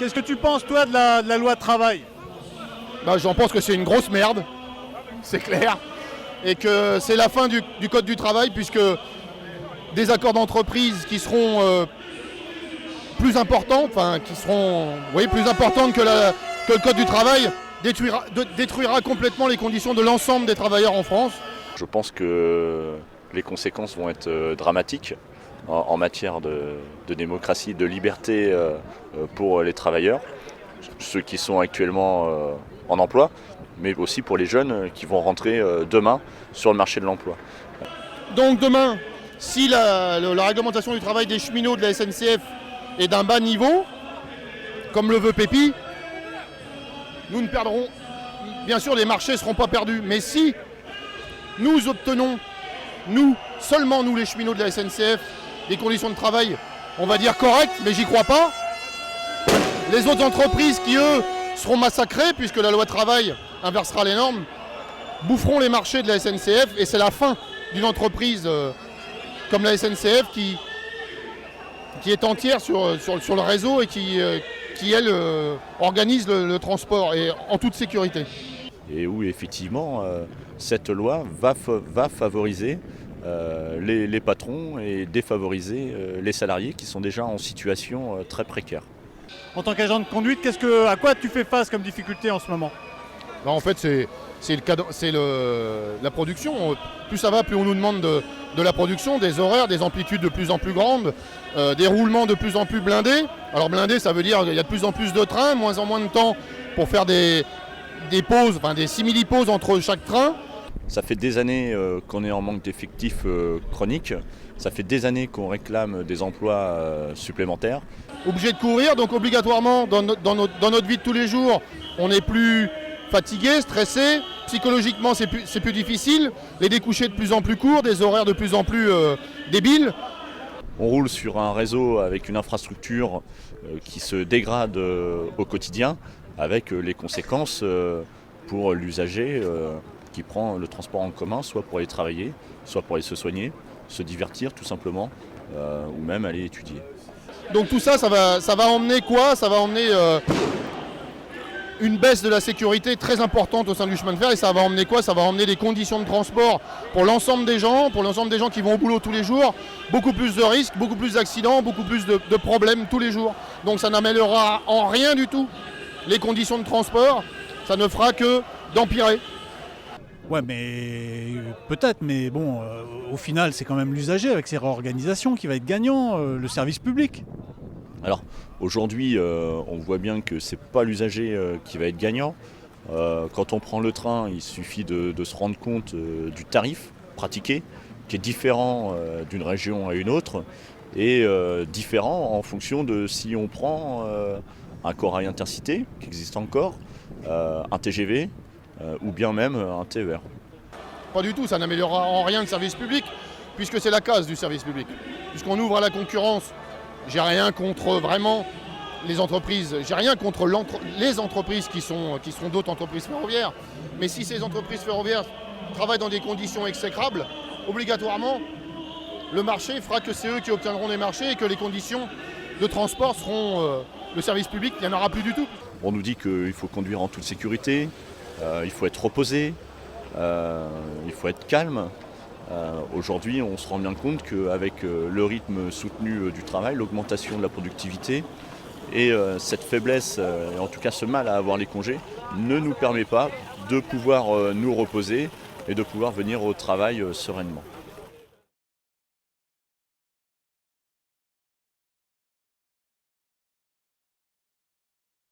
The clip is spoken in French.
Qu'est-ce que tu penses, toi, de la loi travail? J'en pense que c'est une grosse merde, c'est clair, et que c'est la fin du Code du travail, puisque des accords d'entreprise qui seront plus importants, plus importantes que le Code du travail, détruira complètement les conditions de l'ensemble des travailleurs en France. Je pense que les conséquences vont être dramatiques en matière de démocratie, de liberté pour les travailleurs, ceux qui sont actuellement en emploi, mais aussi pour les jeunes qui vont rentrer demain sur le marché de l'emploi. Donc demain, si la réglementation du travail des cheminots de la SNCF est d'un bas niveau, comme le veut Pépi, nous ne perdrons, bien sûr les marchés ne seront pas perdus, mais si nous obtenons, seulement nous les cheminots de la SNCF, des conditions de travail, on va dire correctes, mais j'y crois pas, les autres entreprises qui, eux, seront massacrées, puisque la loi travail inversera les normes, boufferont les marchés de la SNCF, et c'est la fin d'une entreprise comme la SNCF qui est entière sur le réseau et qui elle, organise le transport, et en toute sécurité. Et où effectivement, cette loi va favoriser les patrons et défavoriser les salariés qui sont déjà en situation très précaire. En tant qu'agent de conduite, à quoi tu fais face comme difficulté en ce moment? En fait, c'est la production. Plus ça va, plus on nous demande de la production, des horaires, des amplitudes de plus en plus grandes, des roulements de plus en plus blindés. Alors blindés, ça veut dire qu'il y a de plus en plus de trains, moins en moins de temps pour faire des pauses, des simili-pauses entre chaque train. Ça fait des années qu'on est en manque d'effectifs chroniques. Ça fait des années qu'on réclame des emplois supplémentaires. Obligé de courir, donc obligatoirement dans notre vie de tous les jours, on est plus fatigué, stressé. Psychologiquement, c'est plus difficile. Les découchés de plus en plus courts, des horaires de plus en plus débiles. On roule sur un réseau avec une infrastructure qui se dégrade au quotidien, avec les conséquences pour l'usager qui prend le transport en commun, soit pour aller travailler, soit pour aller se soigner, se divertir tout simplement, ou même aller étudier. Donc tout ça, ça va emmener quoi? Ça va emmener une baisse de la sécurité très importante au sein du chemin de fer, et ça va emmener quoi? Ça va emmener des conditions de transport pour l'ensemble des gens qui vont au boulot tous les jours, beaucoup plus de risques, beaucoup plus d'accidents, beaucoup plus de problèmes tous les jours. Donc ça n'améliorera en rien du tout les conditions de transport, ça ne fera que d'empirer. Ouais, mais peut-être, mais bon, au final, c'est quand même l'usager avec ses réorganisations qui va être gagnant, le service public. Alors aujourd'hui, on voit bien que c'est pas l'usager qui va être gagnant. Quand on prend le train, il suffit de se rendre compte du tarif pratiqué, qui est différent d'une région à une autre, et différent en fonction de si on prend un corail intercité, qui existe encore, un TGV, ou bien même un TER. Pas du tout, ça n'améliorera en rien le service public, puisque c'est la case du service public. Puisqu'on ouvre à la concurrence, j'ai rien contre vraiment les entreprises, j'ai rien contre les entreprises qui sont d'autres entreprises ferroviaires. Mais si ces entreprises ferroviaires travaillent dans des conditions exécrables, obligatoirement, le marché fera que c'est eux qui obtiendront des marchés et que les conditions de transport seront le service public, il n'y en aura plus du tout. On nous dit qu'il faut conduire en toute sécurité, il faut être reposé, il faut être calme. Aujourd'hui, on se rend bien compte qu'avec le rythme soutenu du travail, l'augmentation de la productivité et cette faiblesse, et en tout cas ce mal à avoir les congés, ne nous permet pas de pouvoir nous reposer et de pouvoir venir au travail sereinement.